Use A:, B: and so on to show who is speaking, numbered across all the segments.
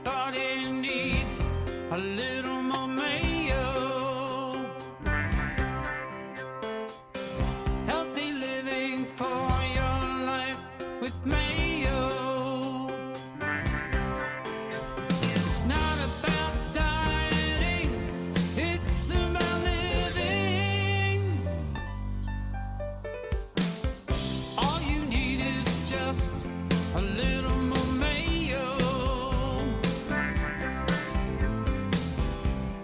A: body needs a little more mayo. Healthy living for your life with Mayo. It's not about dieting, it's about living. All you need is just a little more Mayo.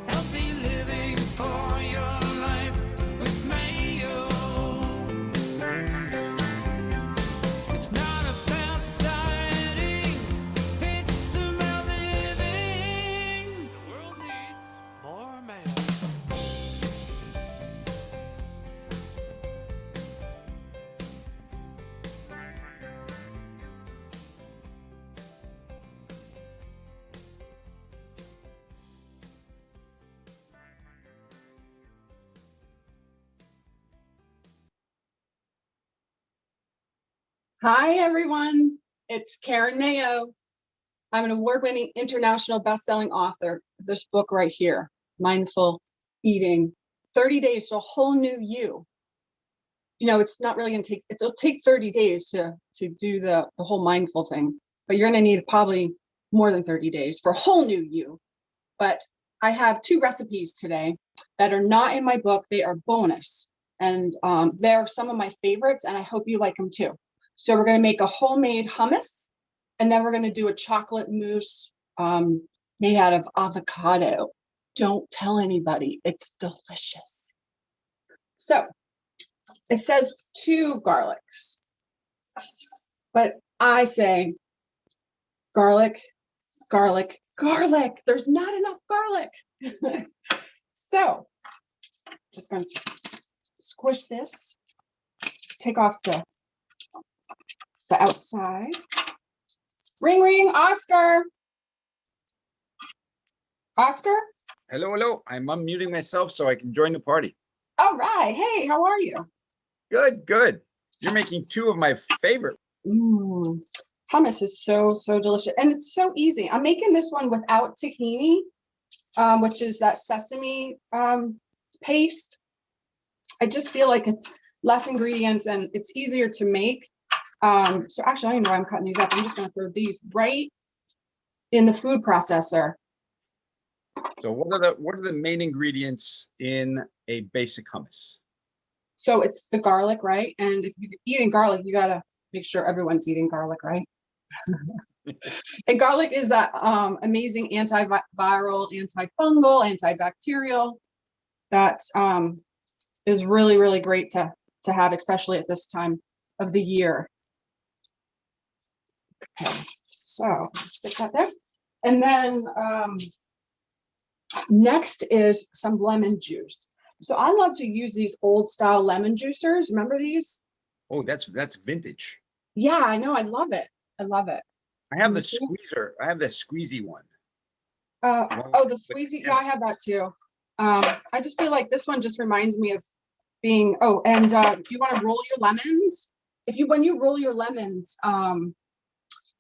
A: Healthy living for your life with Mayo. It's not about dieting, it's about living. The world needs more Mayo.
B: Hi, everyone. It's Karen Mayo. I'm an award-winning international best-selling author of this book right here, Mindful Eating, 30 Days to a Whole New You. You know, it's not really going to take, it'll take 30 days to do the whole mindful thing, but you're going to need probably more than 30 days for a whole new you. But I have 2 recipes today that are not in my book. They are bonus. And they're some of my favorites, and I hope you like them too. So we're going to make a homemade hummus, and then we're going to do a chocolate mousse made out of avocado. Don't tell anybody. It's delicious. So it says 2 garlics, but I say garlic, garlic, garlic. There's not enough garlic. So just going to squish this, take off the outside. Ring, ring, Oscar. Oscar?
C: Hello, hello. I'm unmuting myself so I can join the party.
B: All right. Hey, how are you?
C: Good, good. You're making 2 of my favorite.
B: Hummus is so delicious, and it's so easy. I'm making this one without tahini, which is that sesame paste. I just feel like it's less ingredients and it's easier to make. So actually, I don't know why I'm cutting these up. I'm just going to throw these right in the food processor.
C: So what are the main ingredients in a basic hummus?
B: So it's the garlic, right? And if you're eating garlic, you got to make sure everyone's eating garlic, right? And garlic is that amazing antiviral, antifungal, antibacterial that is really, really great to have, especially at this time of the year. Okay, so stick that there. And then next is some lemon juice. So I love to use these old style lemon juicers. Remember these?
C: Oh, that's vintage.
B: Yeah, I know. I love it. I love it.
C: I have the squeezer. I have the squeezy one.
B: Oh, the squeezy. Yeah, I have that too. I just feel like this one just reminds me of being, oh, and you want to roll your lemons. When you roll your lemons,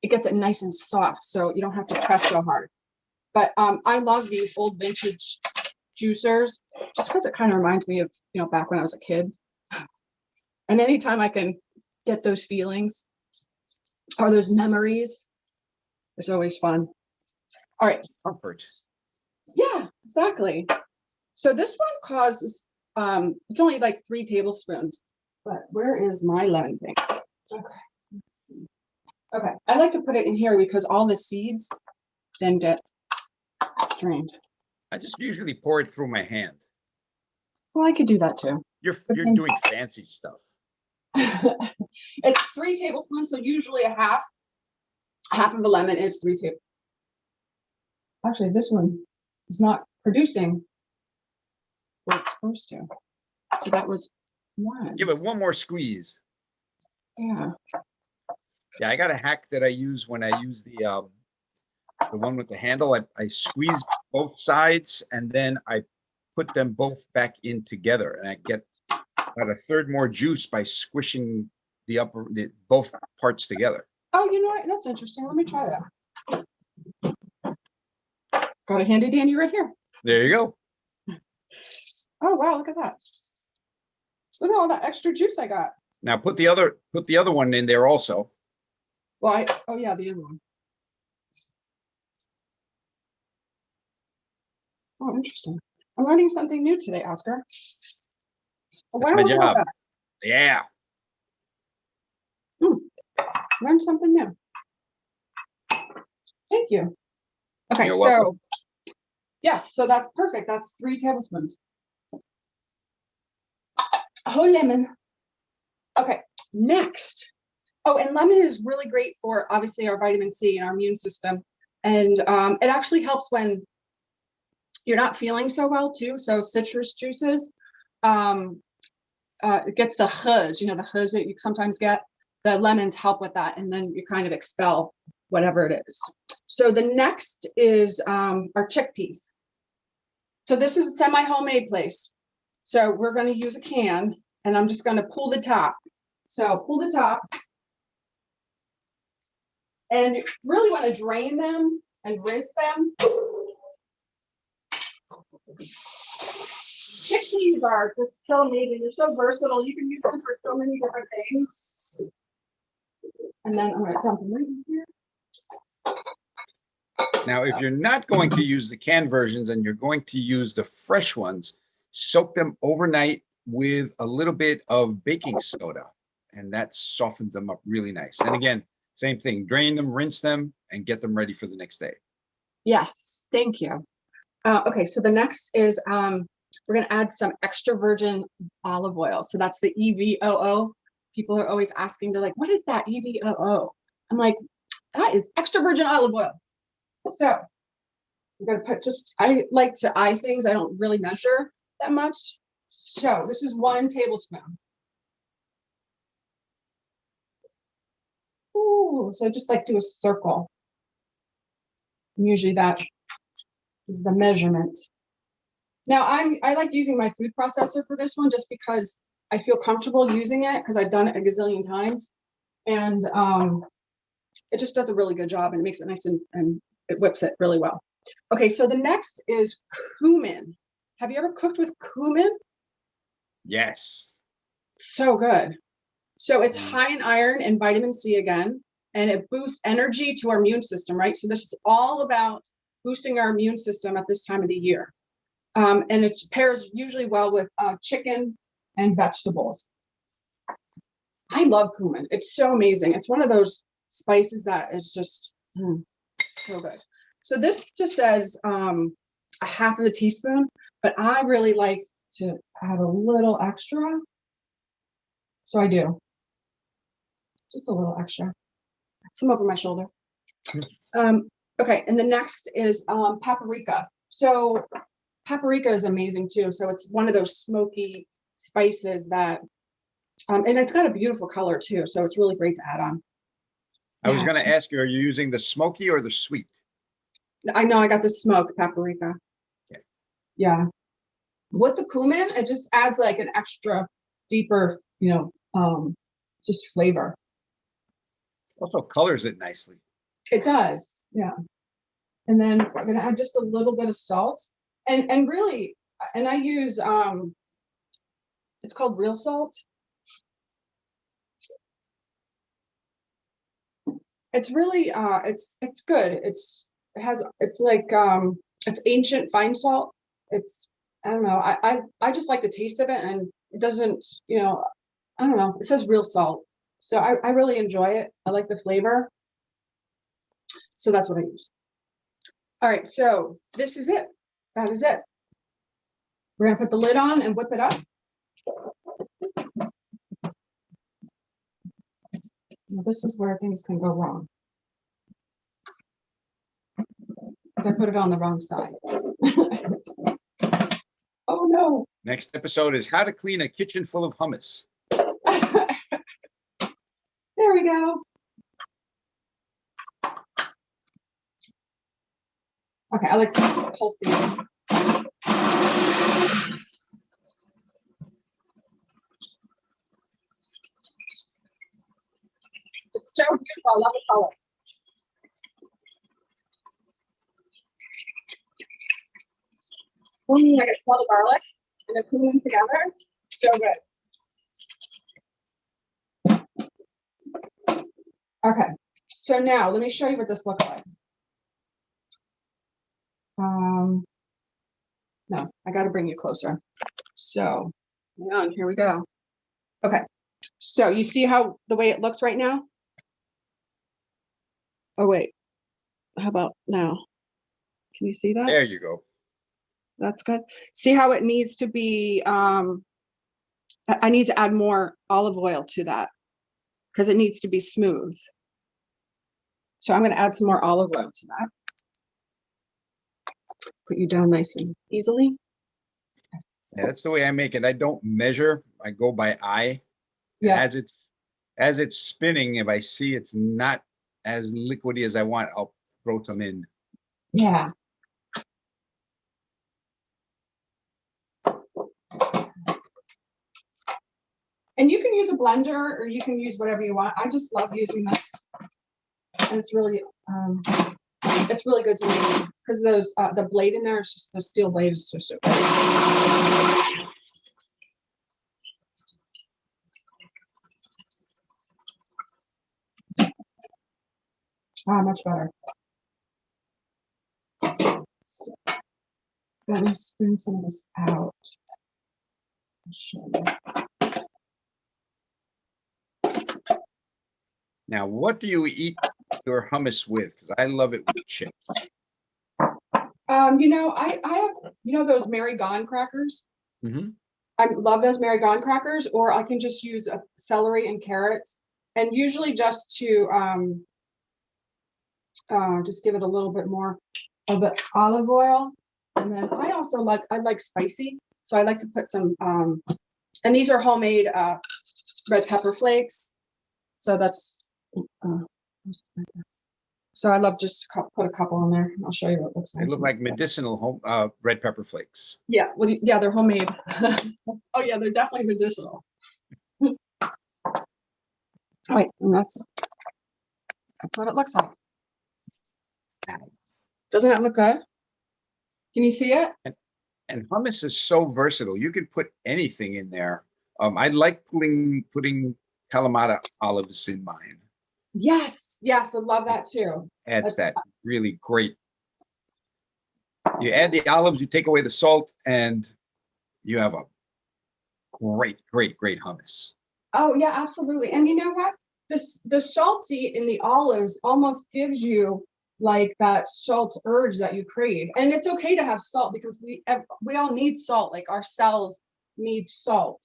B: it gets it nice and soft, so you don't have to press so hard. But I love these old vintage juicers just because it kind of reminds me of, you know, back when I was a kid. And anytime I can get those feelings or those memories, it's always fun. All right.
C: Comfort.
B: Yeah, exactly. So this one causes, it's only like 3 tablespoons, but where is my lemon thing? Okay, let's see. Okay, I like to put it in here because all the seeds then get drained.
C: I just usually pour it through my hand.
B: Well, I could do that too.
C: You're doing fancy stuff.
B: It's 3 tablespoons, so usually a half of a lemon is 3 tablespoons. Actually, this one is not producing what it's supposed to. So that was 1.
C: Give it 1 more squeeze.
B: Yeah.
C: Yeah, I got a hack that I use when I use the one with the handle. I squeeze both sides and then I put them both back in together, and I get about 1/3 more juice by squishing both parts together.
B: Oh, you know what? That's interesting. Let me try that. Got a handy dandy right here.
C: There you go.
B: Oh, wow, look at that. Look at all that extra juice I got.
C: Now put the other one in there also.
B: Well, oh yeah, the other one. Oh, interesting. I'm learning something new today, Oscar. Oh,
C: That's
B: wow,
C: my
B: look at all
C: job.
B: that.
C: Yeah.
B: Learn something new. Thank you. Okay,
C: You're
B: so
C: welcome.
B: yes, so that's perfect. That's 3 tablespoons. A whole lemon. Okay, next. Oh, and lemon is really great for obviously our vitamin C and our immune system. And it actually helps when you're not feeling so well too. So citrus juices, it gets the huzz, you know, the huzz that you sometimes get. The lemons help with that, and then you kind of expel whatever it is. So the next is our chickpeas. So this is a semi-homemade place. So we're going to use a can, and I'm just going to pull the top. So pull the top. And you really want to drain them and rinse them. Chickpeas are just so amazing. They're so versatile. You can use them for so many different things. And then I'm going to dump them right in here.
C: Now, if you're not going to use the canned versions and you're going to use the fresh ones, soak them overnight with a little bit of baking soda, and that softens them up really nice. And again, same thing, drain them, rinse them, and get them ready for the next day.
B: Yes, thank you. Okay, so the next is we're going to add some extra virgin olive oil. So that's the EVOO. People are always asking, they're like, what is that EVOO? I'm like, that is extra virgin olive oil. So I'm going to put just, I like to eye things. I don't really measure that much. So this is 1 tablespoon. Ooh, so just like do a circle. Usually that is the measurement. Now I like using my food processor for this one just because I feel comfortable using it because I've done it a gazillion times. And it just does a really good job and it makes it nice and it whips it really well. Okay, so the next is cumin. Have you ever cooked with cumin?
C: Yes.
B: So good. So it's high in iron and vitamin C again, and it boosts energy to our immune system, right? So this is all about boosting our immune system at this time of the year. And it pairs usually well with chicken and vegetables. I love cumin. It's so amazing. It's one of those spices that is just so good. So this just says a half of a teaspoon, but I really like to add a little extra. So I do. Just a little extra. Some over my shoulder. Okay, and the next is paprika. So paprika is amazing too. So it's one of those smoky spices that, and it's got a beautiful color too. So it's really great to add on.
C: I was going to ask you, are you using the smoky or the sweet?
B: I know I got the smoked paprika.
C: Yeah.
B: Yeah. With the cumin, it just adds like an extra deeper, you know, just flavor.
C: Also colors it nicely.
B: It does. Yeah. And then we're going to add just a little bit of salt and really, and I use, it's called real salt. It's really, it's good. It's like, it's ancient fine salt. It's, I don't know. I just like the taste of it and it doesn't, you know, I don't know. It says real salt. So I really enjoy it. I like the flavor. So that's what I use. All right. So this is it. That is it. We're going to put the lid on and whip it up. Now, this is where things can go wrong. Because I put it on the wrong side. Oh, no.
C: Next episode is how to clean a kitchen full of hummus.
B: There we go. Okay, I like to pulsing. It's so beautiful. I love the color. I can smell the garlic and the cumin together. So good. Okay, so now let me show you what this looks like. No, I got to bring you closer. So, yeah, here we go. Okay, so you see how the way it looks right now? Oh, wait, how about now? Can you see that?
C: There you go.
B: That's good. See how it needs to be, I need to add more olive oil to that because it needs to be smooth. So I'm going to add some more olive oil to that. Put you down nice and easily.
C: Yeah, that's the way I make it. I don't measure. I go by eye. And
B: Yeah.
C: as it's spinning, if I see it's not as liquidy as I want, I'll throw some in.
B: Yeah. And you can use a blender or you can use whatever you want. I just love using this. And it's really good to me because those the blade in there is just the steel blade is just so good. Much better. So, let me spoon some of this out. I'll show you.
C: Now, what do you eat your hummus with? Because I love it with chips.
B: I have, those Mary Gone crackers.
C: Mm-hmm.
B: I love those Mary Gone crackers, or I can just use celery and carrots, and usually just to just give it a little bit more of the olive oil. And then I like spicy, so I like to put some and these are homemade red pepper flakes. So that's so I love just put a couple in there. I'll show you what it looks like.
C: They look like medicinal red pepper flakes.
B: Yeah, well, yeah, they're homemade. Oh yeah, they're definitely medicinal. Right, and that's what it looks like. Doesn't it look good? Can you see it?
C: And hummus is so versatile. You can put anything in there. I like putting Kalamata olives in mine.
B: Yes, I love that too.
C: Adds that really great. You add the olives, you take away the salt, and you have a great hummus.
B: Oh yeah, absolutely. And you know what? The salty in the olives almost gives you like that salt urge that you crave. And it's okay to have salt because we all need salt. Like our cells need salt.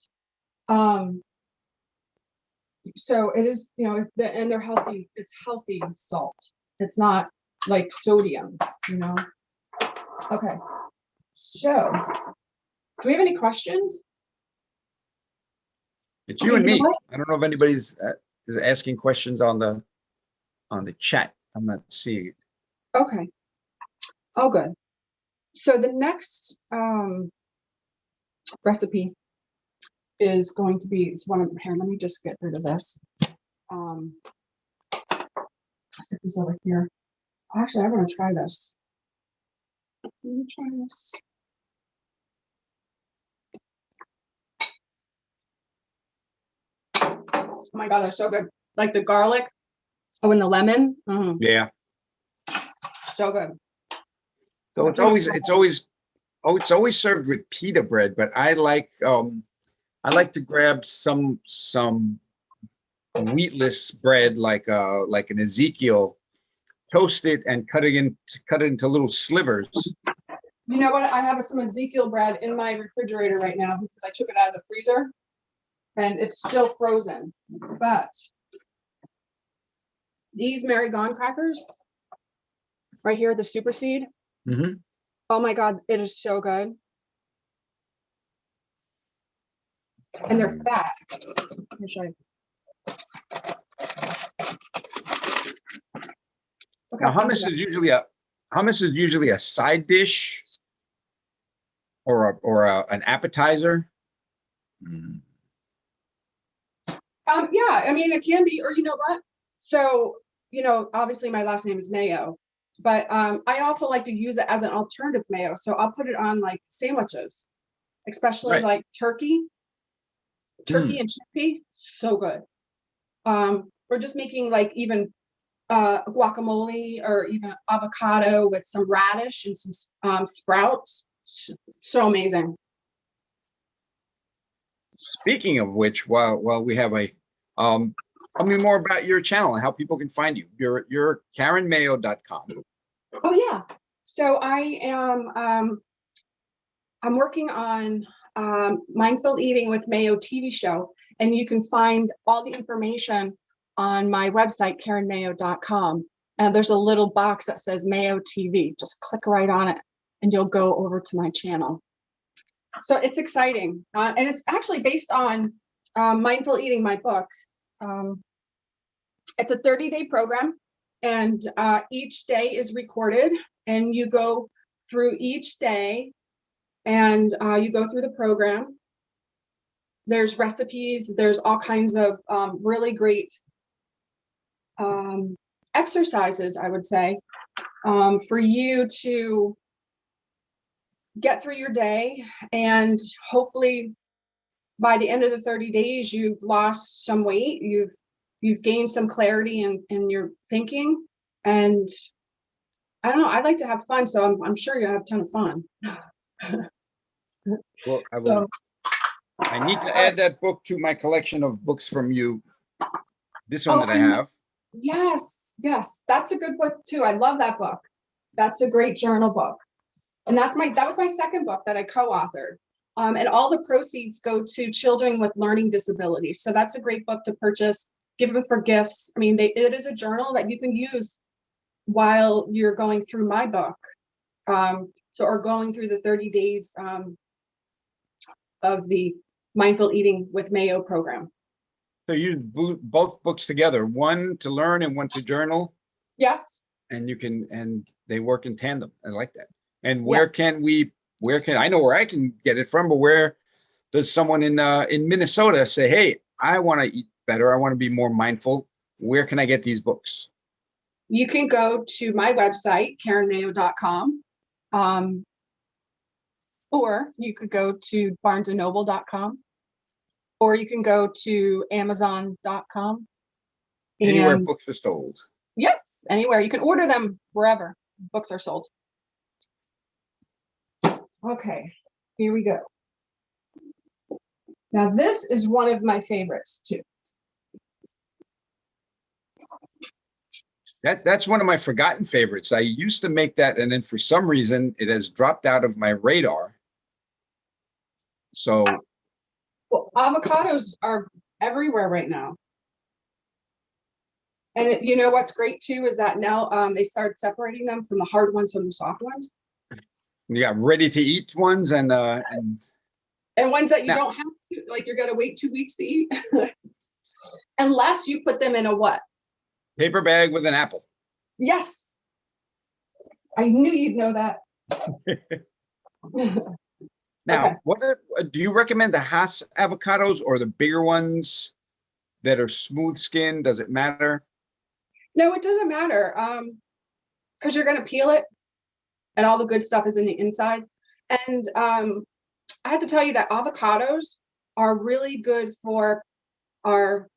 B: So it is, and they're healthy. It's healthy salt. It's not like sodium, Okay. So, do we have any questions?
C: It's you and me. I don't know if anybody's is asking questions on the chat. I'm not seeing it.
B: Okay. Oh, good. So the next recipe is going to be here. Let me just get rid of this. I'll stick this over here. Actually, I want to try this. Let me try this. Oh my God, they're so good. Like the garlic. Oh, and the lemon.
C: Yeah.
B: So good.
C: So it's always served with pita bread, but I like to grab some wheatless bread like an Ezekiel, toast it and cut it into little slivers.
B: You know what? I have some Ezekiel bread in my refrigerator right now because I took it out of the freezer and it's still frozen. But these Mary Gone crackers right here, the super seed.
C: Mm-hmm.
B: Oh my God, it is so good. And they're fat. Let me show you.
C: Now hummus is usually a side dish or an appetizer.
B: Yeah, I mean it can be, or you know what? So, obviously my last name is Mayo. But I also like to use it as an alternative mayo. So I'll put it on like sandwiches, especially
C: Right.
B: like turkey
C: Mm.
B: and chickpea, so good. Or just making like even guacamole or even avocado with some radish and some sprouts. So amazing.
C: Speaking of which, while we have tell me more about your channel and how people can find you. You're KarenMayo.com.
B: Oh yeah. So I am I'm working on Mindful Eating with Mayo TV show, and you can find all the information on my website, KarenMayo.com. And there's a little box that says Mayo TV. Just click right on it, and you'll go over to my channel. So it's exciting, and it's actually based on Mindful Eating, my book. It's a 30-day program, and each day is recorded, and you go through each day, and you go through the program. There's recipes, there's all kinds of really great exercises, I would say, for you to get through your day, and hopefully by the end of the 30 days, you've lost some weight, you've gained some clarity in your thinking. And I don't know, I like to have fun, so I'm sure you'll have a ton of fun.
C: Well,
B: So,
C: I need to add that book to my collection of books from you. This one
B: oh,
C: that I have.
B: yes, that's a good book too. I love that book. That's a great journal book. And that was my second book that I co-authored. And all the proceeds go to children with learning disabilities. So that's a great book to purchase, give them for gifts. I mean, it is a journal that you can use while you're going through my book. Or going through the 30 days of the Mindful Eating with Mayo program.
C: So you both books together, one to learn and one to journal,
B: Yes.
C: and they work in tandem. I like that. And
B: Yeah.
C: where can I know where I can get it from, but where does someone in Minnesota say, hey, I want to eat better, I want to be more mindful, where can I get these books?
B: You can go to my website, KarenMayo.com, or you could go to barnesandnoble.com, or you can go to Amazon.com.
C: Anywhere
B: And
C: books are sold.
B: yes, anywhere. You can order them wherever books are sold. Okay, here we go. Now this is one of my favorites too.
C: That's one of my forgotten favorites. I used to make that, and then for some reason it has dropped out of my radar. So,
B: well, avocados are everywhere right now. And you know what's great too is that now they started separating them from the hard ones from the soft ones.
C: you got ready to eat ones and
B: ones that you
C: now,
B: don't have to, like you're gonna wait 2 weeks to eat. Unless you put them in a what?
C: paper bag with an apple.
B: Yes. I knew you'd know that.
C: Now, okay. Do you recommend the Hass avocados or the bigger ones that are smooth skin? Does it matter?
B: No, it doesn't matter. Because you're gonna peel it and all the good stuff is in the inside. And I have to tell you that avocados are really good for our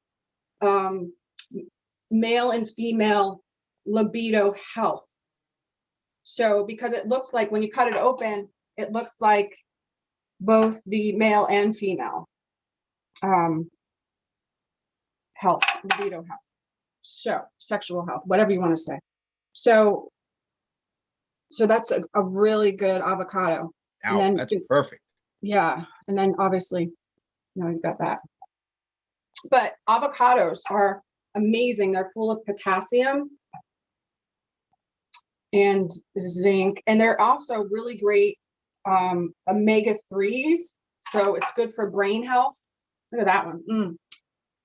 B: male and female libido health. So because it looks like when you cut it open, it looks like both the male and female health, libido health, so sexual health, whatever you want to say. So that's a really good avocado.
C: Ow,
B: and then
C: that's perfect.
B: Yeah, and then obviously, you've got that. But avocados are amazing. They're full of potassium and zinc, and they're also really great omega-3s. So it's good for brain health. Look at that one.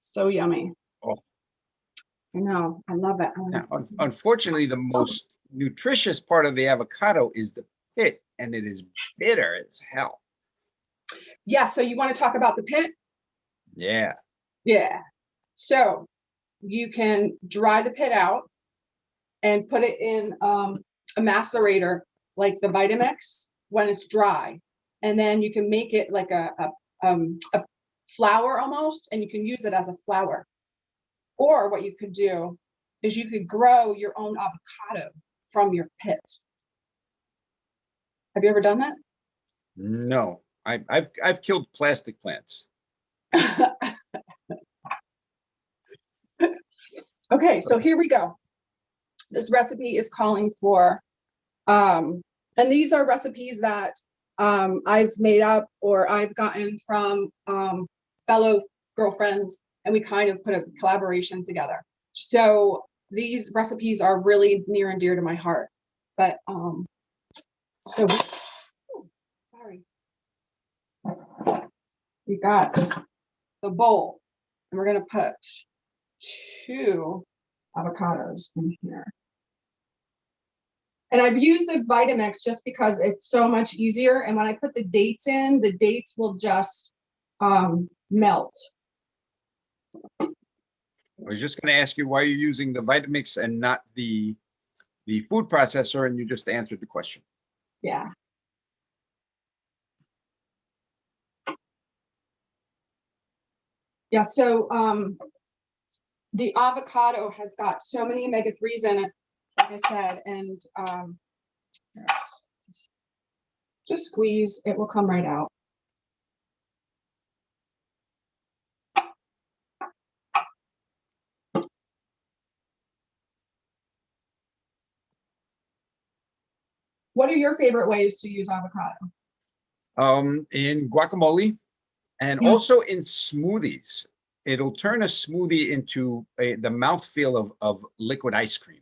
B: So yummy.
C: Oh,
B: I know. I love it.
C: now, unfortunately, the most nutritious part of the avocado is the pit, and it is bitter as hell.
B: Yeah. So you want to talk about the pit?
C: Yeah.
B: Yeah. So you can dry the pit out and put it in a macerator like the Vitamix when it's dry, and then you can make it like a flour almost, and you can use it as a flour. Or what you could do is you could grow your own avocado from your pits. Have you ever done that?
C: No, I've killed plastic plants.
B: Okay, so here we go. This recipe is calling for, and these are recipes that I've made up or I've gotten from fellow girlfriends, and we kind of put a collaboration together. So these recipes are really near and dear to my heart. But so sorry, we got the bowl, and we're gonna put 2 avocados in here. And I've used the Vitamix just because it's so much easier. And when I put the dates in, the dates will just melt.
C: I was just going to ask you why you're using the Vitamix and not the food processor, and you just answered the question.
B: Yeah. Yeah, so the avocado has got so many omega-3s in it, like I said, and just squeeze, it will come right out. What are your favorite ways to use avocado?
C: In guacamole and
B: Yeah.
C: also in smoothies. It'll turn a smoothie into the mouthfeel of liquid ice cream.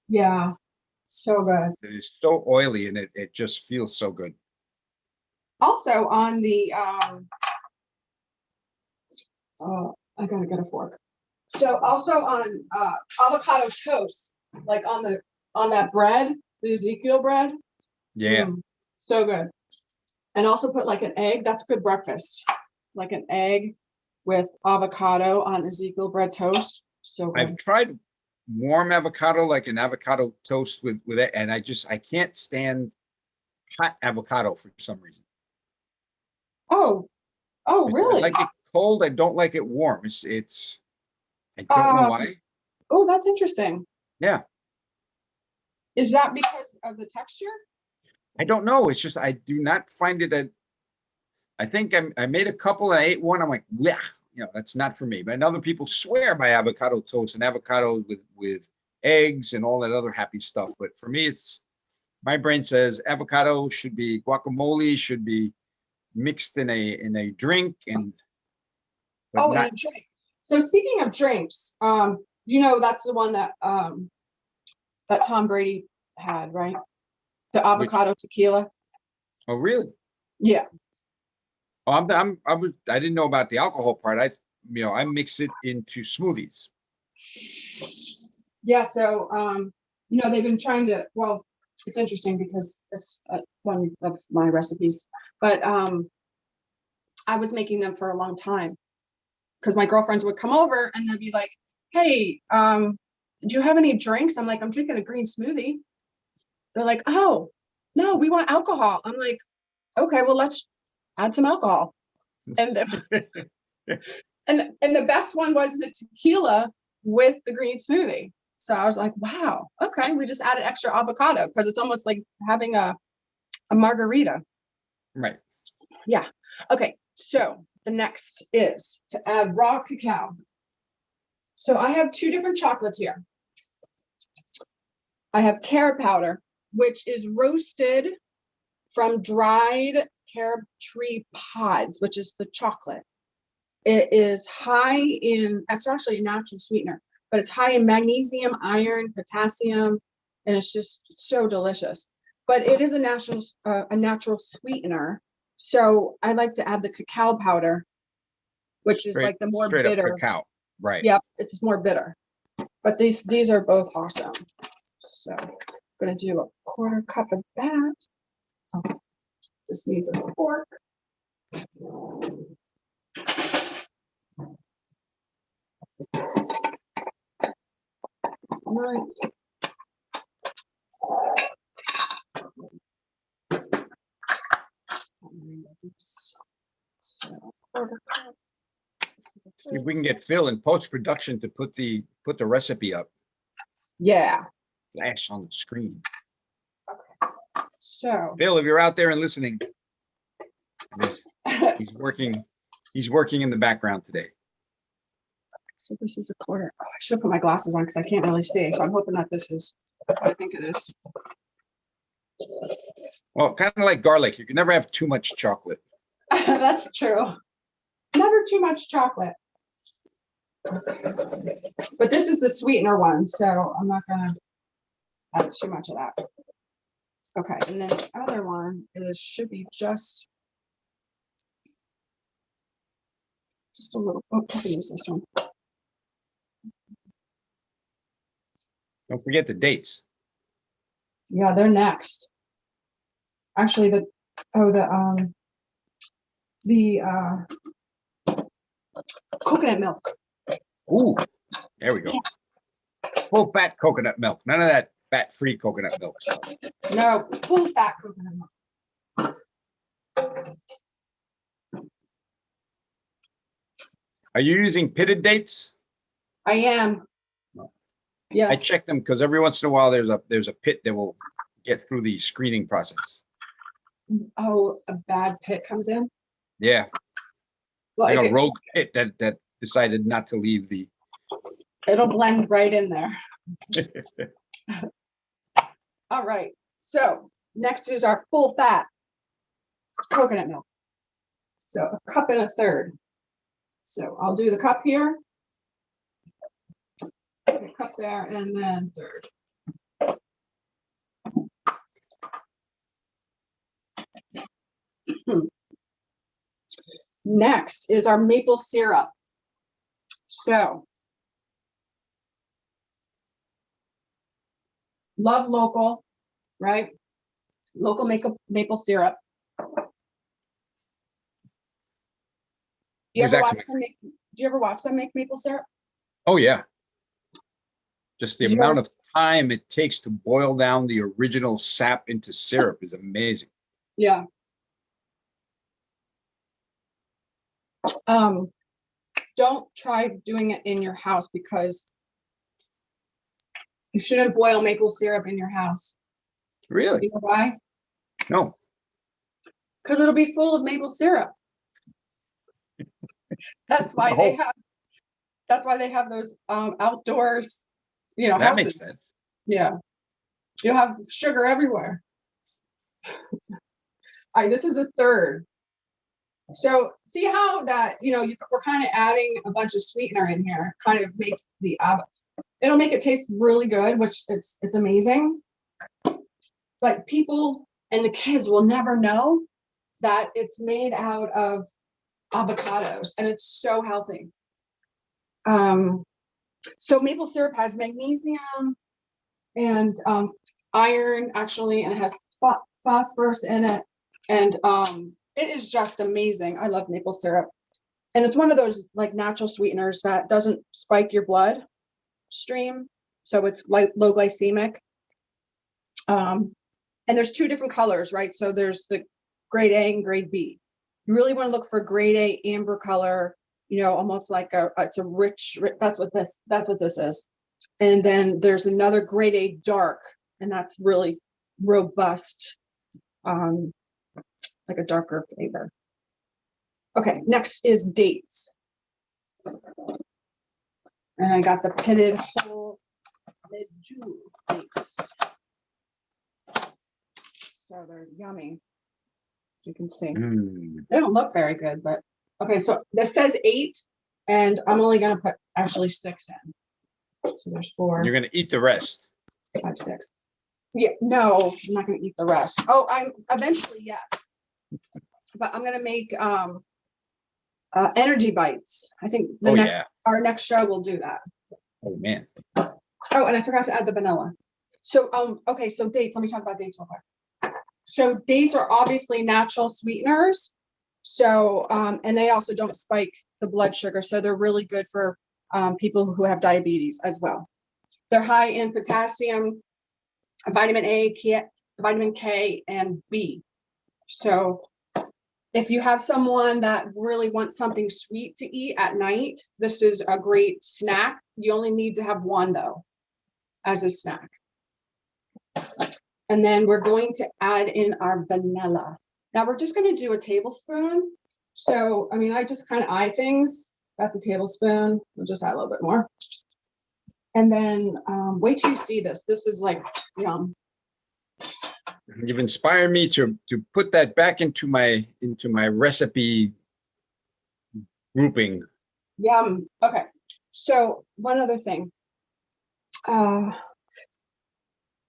B: Yeah, so good.
C: It is so oily and it just feels so good.
B: Also on the I gotta get a fork. So also on avocado toast, like on that bread, the Ezekiel bread.
C: Yeah.
B: So good. And also put like an egg. That's good breakfast. Like an egg with avocado on Ezekiel bread toast. So good.
C: I've tried warm avocado, like an avocado toast with it, and I can't stand hot avocado for some reason.
B: Oh, really?
C: I like it cold. I don't like it warm. It's I don't know why.
B: Oh, that's interesting.
C: Yeah.
B: Is that because of the texture?
C: I don't know. It's just I do not find it I think I made a couple and I ate one. I'm like, yeah, that's not for me. But other people swear by avocado toast and avocado with eggs and all that other happy stuff. But for me, my brain says avocado should be guacamole, should be mixed in a drink and
B: In a drink. So speaking of drinks, that's the one that that Tom Brady had, right? The avocado tequila.
C: Oh, really?
B: Yeah.
C: Oh, I didn't know about the alcohol part. I mix it into smoothies.
B: Yeah. So, they've been trying to, well, it's interesting because it's one of my recipes, but I was making them for a long time because my girlfriends would come over and they'd be like, hey, do you have any drinks? I'm like, I'm drinking a green smoothie. They're like, oh, no, we want alcohol. I'm like, okay, well, let's add some alcohol. And and the best one was the tequila with the green smoothie. So I was like, wow, okay, we just added extra avocado because it's almost like having a margarita.
C: Right.
B: Yeah. Okay. So the next is to add raw cacao. So I have 2 different chocolates here. I have carob powder, which is roasted from dried carob tree pods, which is the chocolate. It is high in, it's actually a natural sweetener, but it's high in magnesium, iron, potassium, and it's just so delicious. But it is a natural sweetener. So I like to add the cacao powder, which is like the more bitter.
C: Cacao. Right.
B: Yep, it's more bitter. But these are both awesome. So I'm gonna do a 1/4 cup of that. Okay. This needs a fork. Right. So, quarter cup.
C: See if we can get Phil in post-production to put the recipe up,
B: Yeah.
C: flash on the screen.
B: So
C: Phil, if you're out there and listening, he's working in the background today.
B: so this is a quarter. Oh, I should put my glasses on because I can't really see. So I'm hoping that this is what I think it is.
C: Well, kind of like garlic. You can never have too much chocolate.
B: That's true. Never too much chocolate. But this is the sweetener one, so I'm not gonna add too much of that. Okay, and then the other one should be just a little. Oh, I can use this one.
C: Don't forget the dates.
B: Yeah, they're next. Actually, the coconut milk.
C: Ooh, there we go. Full fat coconut milk. None of that fat-free coconut milk stuff.
B: No, full fat coconut milk.
C: Are you using pitted dates?
B: I am.
C: No.
B: Yes.
C: I check them because every once in a while there's a pit that will get through the screening process.
B: Oh, a bad pit comes in.
C: Yeah,
B: Like
C: like a rogue pit that decided not to leave the.
B: it'll blend right in there. All right. So next is our full fat coconut milk. So a cup and a third. So I'll do the cup here, a cup there, and then third. Next is our maple syrup. So love local, right? Local maple syrup. Do you ever watch them make maple syrup?
C: Oh yeah. Just the
B: Did you
C: amount
B: ever-
C: of time it takes to boil down the original sap into syrup is amazing.
B: Yeah. Don't try doing it in your house because you shouldn't boil maple syrup in your house.
C: Really?
B: You know why?
C: No.
B: Because it'll be full of maple syrup. That's why they have. That's why they have those outdoors,
C: That
B: houses.
C: makes sense.
B: Yeah, you'll have sugar everywhere. All right, this is a third. So see how that we're kind of adding a bunch of sweetener in here. Kind of makes it'll make it taste really good, which it's amazing. But people and the kids will never know that it's made out of avocados, and it's so healthy. So maple syrup has magnesium and iron actually, and it has phosphorus in it, and it is just amazing. I love maple syrup, and it's one of those like natural sweeteners that doesn't spike your blood stream, so it's like low glycemic. And there's two different colors, right? So there's the grade A and grade B. You really want to look for grade A amber color, almost like it's a rich, that's what this is. And then there's another grade A dark, and that's really robust, like a darker flavor. Okay, next is dates. And I got the pitted whole medjool dates. So they're yummy, as you can see. They don't look very good, but okay, so this says 8, and I'm only gonna put actually 6 in. So there's 4.
C: You're gonna eat the rest.
B: 5, 6. Yeah, no, I'm not gonna eat the rest. Oh, I'm eventually, yes. But I'm gonna make energy bites. I think our next show will do that.
C: Oh man.
B: Oh, and I forgot to add the vanilla. So okay, so dates, let me talk about dates real quick. So dates are obviously natural sweeteners. So and they also don't spike the blood sugar. So they're really good for people who have diabetes as well. They're high in potassium, vitamin A, vitamin K, and B. So If you have someone that really wants something sweet to eat at night, this is a great snack. You only need to have one though, as a snack. And then we're going to add in our vanilla. Now we're just going to do a tablespoon. So, I mean, I just kind of eye things. That's a tablespoon. We'll just add a little bit more. And then wait till you see this. This is like yum.
C: You've inspired me to put that back into my recipe grouping.
B: Yum. Okay. So one other thing.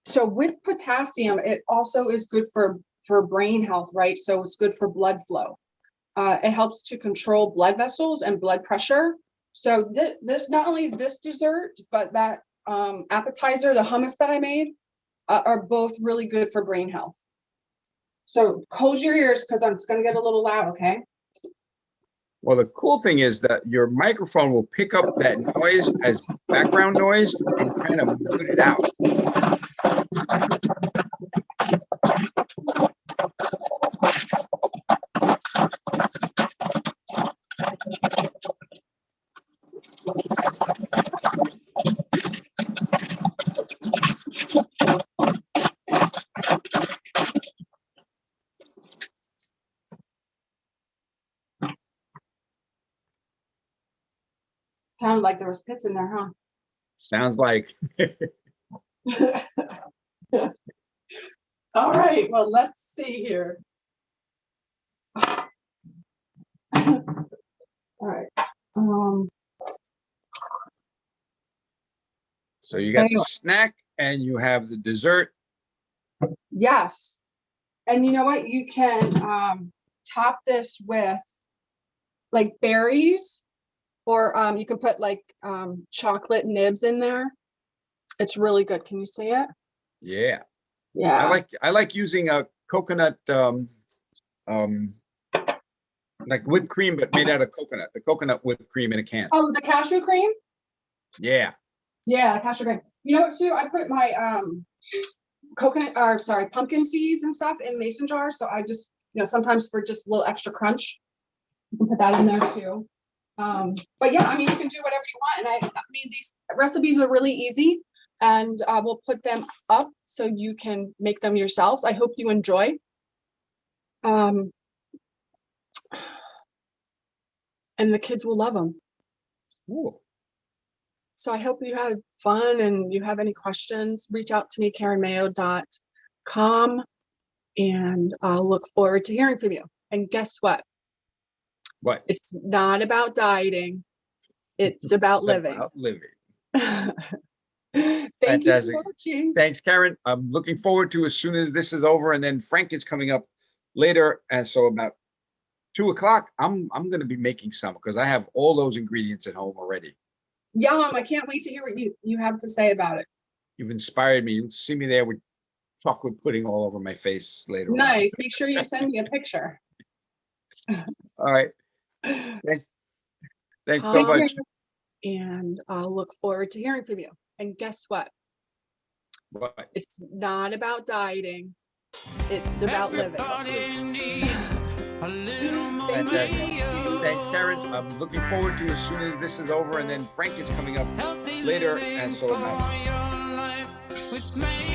B: So with potassium, it also is good for brain health, right? So it's good for blood flow. It helps to control blood vessels and blood pressure. So this not only this dessert, but that appetizer, the hummus that I made, are both really good for brain health. So close your ears because it's going to get a little loud, okay?
C: Well, the cool thing is that your microphone will pick up that noise as background noise and kind of mute it out.
B: Sounded like there was pits in there, huh?
C: Sounds like.
B: All right, well, let's see here. All right.
C: So you got
B: Anyway.
C: the snack and you have the dessert.
B: Yes. And you know what? You can top this with like berries, or you can put like chocolate nibs in there. It's really good. Can you see it?
C: Yeah.
B: Yeah.
C: I like using a coconut like whipped cream, but made out of coconut. The coconut whipped cream in a can.
B: Oh, the cashew cream?
C: Yeah.
B: Yeah, cashew cream. You know what, Sue? I put my pumpkin seeds and stuff in mason jars. So I just, sometimes for just a little extra crunch, you can put that in there too. But yeah, I mean, you can do whatever you want. And I mean, these recipes are really easy, and we'll put them up so you can make them yourselves. I hope you enjoy. And the kids will love them.
C: Cool.
B: So I hope you had fun, and you have any questions, reach out to me, KarenMayo.com, and I'll look forward to hearing from you. And guess what?
C: What?
B: It's not about dieting. It's about living.
C: About living.
B: Thank
C: Fantastic.
B: you for watching.
C: Thanks, Karen. I'm looking forward to as soon as this is over, and then Frank is coming up later. And so about 2 o'clock, I'm going to be making some because I have all those ingredients at home already.
B: Yum, I can't wait to hear what you have to say about it.
C: You've inspired me. You'll see me there with chocolate pudding all over my face later on.
B: Nice. Make sure you send me a picture.
C: All right. Thanks so much.
B: And I'll look forward to hearing from you. And guess what?
C: What?
B: It's not about dieting. It's about living.
A: Everybody needs a little more
C: Fantastic.
A: Mayo.
C: Thanks, Karen. I'm looking forward to as soon as this is over, and then Frank is coming up
A: Healthy
C: later.
A: living
C: And so
A: for your life with Mayo.